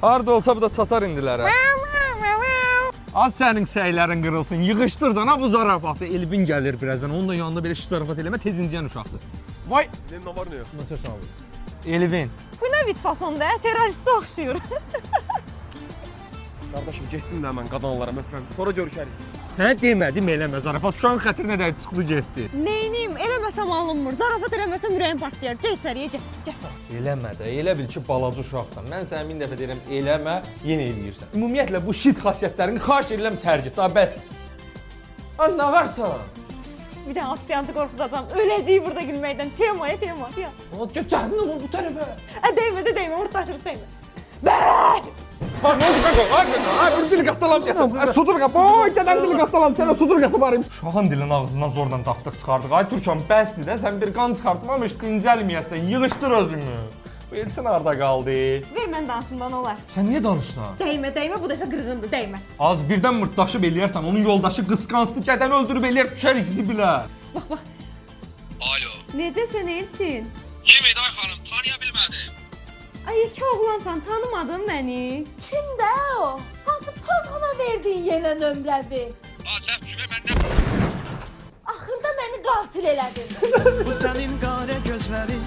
Harda olsa bu da çatar indilərə. Az sənin səylərin qırılsın, yığışdırdan ha bu zarafatı. Elvin gəlir birazdan, onun da yanında belə şiş zarafat eləmə, tez inciyən uşaqdır. Vay! Senin var ne yok? Nətəsən abi? Elvin. Bu nə vid fasonda, teröristə oxşuyur. Kardeşim getdim de hemen qadınlara möhkəm. Sonra görüşərik. Sənə demədim eləmə, zarafat uşağın xətrinə də çıxdı getdi. Neyniyim, eləməsəm alınmır. Zarafat eləməsəm ürəyim partlayar. Gəl içəriyə, gəl. Eləmə də, elə bil ki, balaca uşaqsan. Mən sənə min dəfə deyirəm, eləmə, yenə eləyirsən. Ümumiyyətlə, bu shit xasiyyətlərini xahiş edirəm tərk et, daha bəs. An, nə varsan? Bir dənə afisiyantı qorxudacam. Öləcəyik burada gülməkdən. Temaya. Get cəhənnəm ol bu tərəfə. Dəymə, ortaşırıq dəymə. Bəy! Ha, nə oldu qaqa? Ay, bir dili qatdalan deyəsən. Sudur qapı, gədən dili qatdalan, sənə sudur qatı barayım. Uşağın dilinin ağzından zorla taxtıq çıxardıq. Ay Türkan, bəsdir də, sən bir qan çıxartmamış, qincəlməyəsən, yığışdır özünü. Bu Elçin harda qaldı? Ver mən danışımdan olar. Sən niyə danışsan? Dəymə, bu dəfə qırğındır, dəymə. Az birdən mırtdaşıb eləyərsən, onun yoldaşı qısqancdı, gədən öldürüb eləyər, düşər izi bilə. Bax. Alo. Necəsən Elçin? Kim idi ay xanım? Tanıya bilmədim. Ay, iki oğlansan, tanımadın məni. Kimdə o? Hansı pozğuna verdin yenə nömrəvi? Səhv düşmə məndən. Axırda məni qatil elədin. Bu sənin qara gözlərin